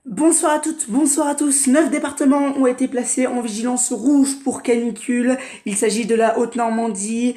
Bonsoir à toutes, bonsoir à tous. 9 départements ont été placés en vigilance rouge pour canicule. Il s'agit de la Haute-Normandie,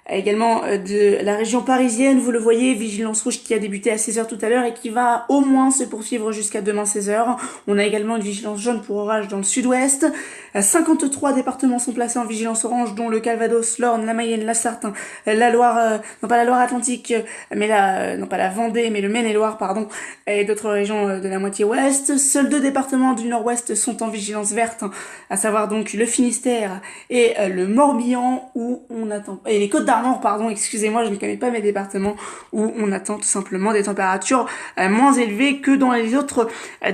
également de la région parisienne. Vous le voyez, vigilance rouge qui a débuté à 16h tout à l'heure et qui va au moins se poursuivre jusqu'à demain 16h. On a également une vigilance jaune pour orage dans le sud-ouest. 53 départements sont placés en vigilance orange, dont le Calvados, l'Orne, la Mayenne, la Sarthe, la Loire, non pas la Loire-Atlantique, mais non pas la Vendée, mais le Maine-et-Loire, pardon, et d'autres régions de la moitié ouest. Seuls deux départements du nord-ouest sont en vigilance verte, à savoir donc le Finistère et le Morbihan, où on attend, et les Côtes-d'Armor, pardon, excusez-moi, je ne connais pas mes départements, où on attend tout simplement des températures moins élevées que dans les autres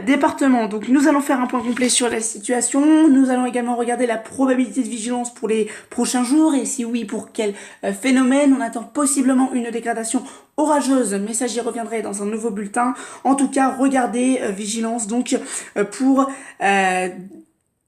départements. Donc nous allons faire un point complet sur la situation, nous allons également regarder la probabilité de vigilance pour les prochains jours, et si oui, pour quel phénomène. On attend possiblement une dégradation orageuse, mais ça j'y reviendrai dans un nouveau bulletin. En tout cas, regardez, vigilance donc pour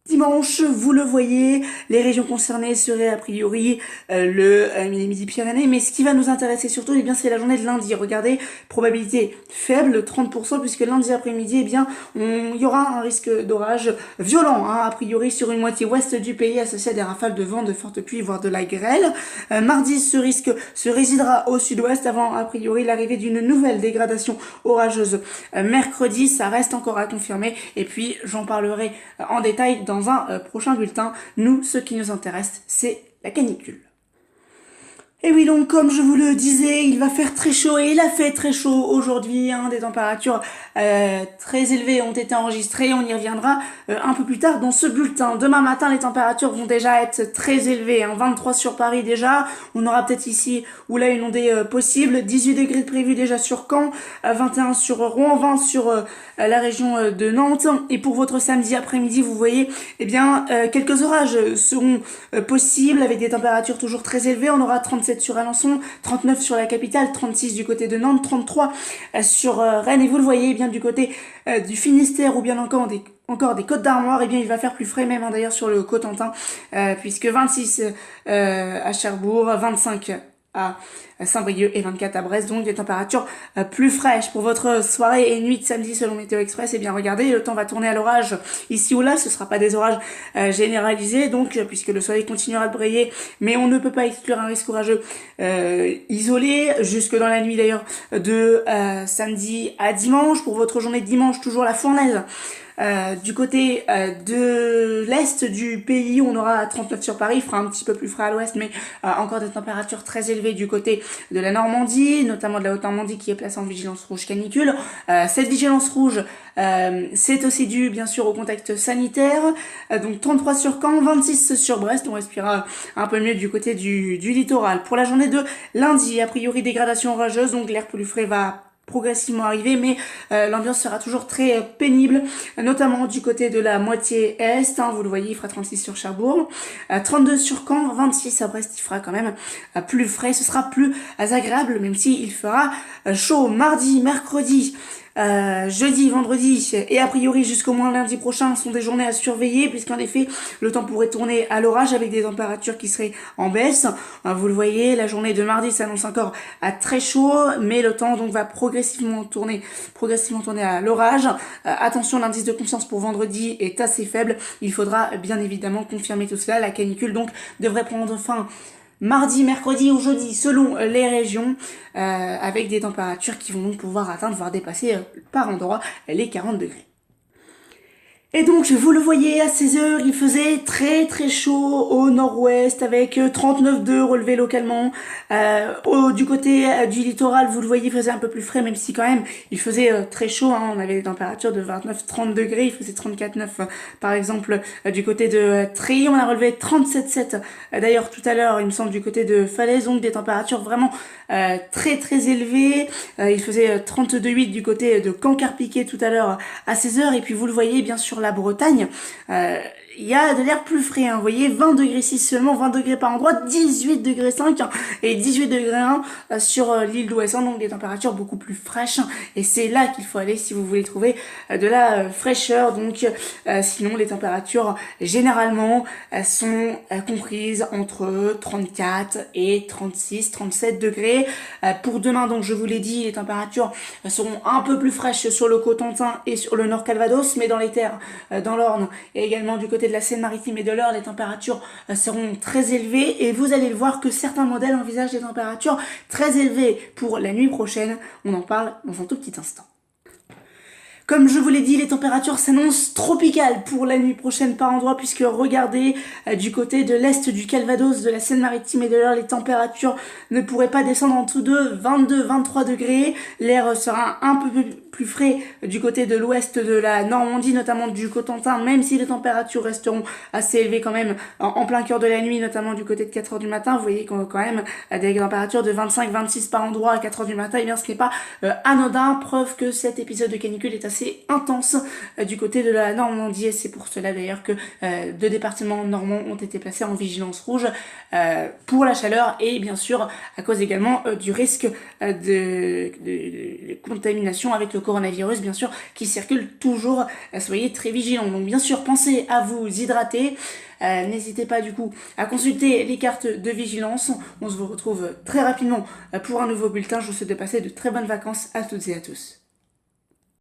dimanche. Vous le voyez, les régions concernées seraient a priori les Midi-Pyrénées, mais ce qui va nous intéresser surtout, eh bien, c'est la journée de lundi. Regardez, probabilité faible, 30%, puisque lundi après-midi, eh bien, il y aura un risque d'orage violent, hein, a priori sur une moitié ouest du pays, associé à des rafales de vent, de fortes pluies, voire de la grêle. Mardi, ce risque se résidera au sud-ouest avant, a priori, l'arrivée d'une nouvelle dégradation orageuse. Mercredi, ça reste encore à confirmer, et puis j'en parlerai en détail dans un prochain bulletin. Nous, ce qui nous intéresse, c'est la canicule. Et oui, donc comme je vous le disais, il va faire très chaud et il a fait très chaud aujourd'hui, hein. Des températures très élevées ont été enregistrées. On y reviendra un peu plus tard dans ce bulletin. Demain matin, les températures vont déjà être très élevées, hein. 23 sur Paris déjà. On aura peut-être ici ou là une ondée possible. 18 degrés de prévu déjà sur Caen, 21 sur Rouen, 20 sur la région de Nantes. Et pour votre samedi après-midi, vous voyez, eh bien, quelques orages seront possibles avec des températures toujours très élevées. On aura 37 sur Alençon, 39 sur la capitale, 36 du côté de Nantes, 33 sur Rennes. Et vous le voyez, eh bien du côté du Finistère ou bien encore des Côtes-d'Armor, et bien il va faire plus frais même, hein, d'ailleurs sur le Cotentin, puisque 26 à Cherbourg, 25 à Saint-Brieuc et 24 à Brest, donc des températures plus fraîches pour votre soirée et nuit de samedi selon Météo Express. Et bien regardez, le temps va tourner à l'orage ici ou là, ce sera pas des orages généralisés, donc puisque le soleil continuera de briller, mais on ne peut pas exclure un risque orageux isolé jusque dans la nuit d'ailleurs de samedi à dimanche. Pour votre journée de dimanche, toujours la fournaise. Du côté de l'est du pays, on aura 39 sur Paris, il fera un petit peu plus frais à l'ouest, mais encore des températures très élevées du côté de la Normandie, notamment de la Haute-Normandie qui est placée en vigilance rouge canicule. Cette vigilance rouge, c'est aussi dû bien sûr au contexte sanitaire, donc 33 sur Caen, 26 sur Brest, on respirera un peu mieux du côté du littoral. Pour la journée de lundi, a priori dégradation orageuse, donc l'air plus frais va progressivement arriver, mais l'ambiance sera toujours très pénible, notamment du côté de la moitié est, hein. Vous le voyez, il fera 36 sur Cherbourg, 32 sur Caen, 26 à Brest, il fera quand même plus frais, ce sera plus agréable, même si il fera chaud. Mardi, mercredi, jeudi, vendredi et a priori jusqu'au moins lundi prochain sont des journées à surveiller, puisqu'en effet le temps pourrait tourner à l'orage avec des températures qui seraient en baisse. Vous le voyez, la journée de mardi s'annonce encore à très chaud, mais le temps donc va progressivement tourner à l'orage. Attention, l'indice de confiance pour vendredi est assez faible. Il faudra bien évidemment confirmer tout cela. La canicule donc devrait prendre fin mardi, mercredi ou jeudi selon les régions, avec des températures qui vont donc pouvoir atteindre, voire dépasser par endroit les 40 degrés. Et donc, vous le voyez, à 16h, il faisait très très chaud au nord-ouest avec 39 degrés relevés localement. Du côté du littoral, vous le voyez, il faisait un peu plus frais, même si quand même, il faisait très chaud, hein. On avait des températures de 29-30 degrés, il faisait 34,9 par exemple du côté de Tréhy. On a relevé 37,7 d'ailleurs tout à l'heure, il me semble, du côté de Falaise, donc des températures vraiment très très élevées. Il faisait 32,8 du côté de Cancarpiquet tout à l'heure à 16h. Et puis vous le voyez, bien sûr, la Bretagne, il y a de l'air plus frais, hein. Vous voyez, 20 degrés 6 seulement, 20 degrés par endroit, 18 degrés 5 hein, et 18 degrés 1 sur l'île d'Ouessant, donc des températures beaucoup plus fraîches. Et c'est là qu'il faut aller si vous voulez trouver de la fraîcheur. Donc sinon, les températures généralement sont comprises entre 34 et 36, 37 degrés. Pour demain, donc je vous l'ai dit, les températures seront un peu plus fraîches sur le Cotentin et sur le Nord Calvados, mais dans les terres, dans l'Orne et également du côté de la Seine-Maritime et de l'Eure, les températures seront très élevées et vous allez le voir que certains modèles envisagent des températures très élevées pour la nuit prochaine. On en parle dans un tout petit instant. Comme je vous l'ai dit, les températures s'annoncent tropicales pour la nuit prochaine par endroit, puisque regardez, du côté de l'est du Calvados, de la Seine-Maritime et de l'Eure, les températures ne pourraient pas descendre en dessous de 22-23 degrés. L'air sera un peu plus frais du côté de l'ouest de la Normandie, notamment du Cotentin, même si les températures resteront assez élevées quand même en plein cœur de la nuit, notamment du côté de 4h du matin. Vous voyez qu'on a quand même des températures de 25-26 par endroit à 4h du matin, et bien ce n'est pas anodin, preuve que cet épisode de canicule est assez intense du côté de la Normandie, et c'est pour cela d'ailleurs que 2 départements normands ont été placés en vigilance rouge pour la chaleur et bien sûr à cause également du risque de contamination avec le coronavirus, bien sûr, qui circule toujours. Soyez très vigilants. Donc bien sûr, pensez à vous hydrater. N'hésitez pas du coup à consulter les cartes de vigilance. On se retrouve très rapidement pour un nouveau bulletin. Je vous souhaite de passer de très bonnes vacances à toutes et à tous.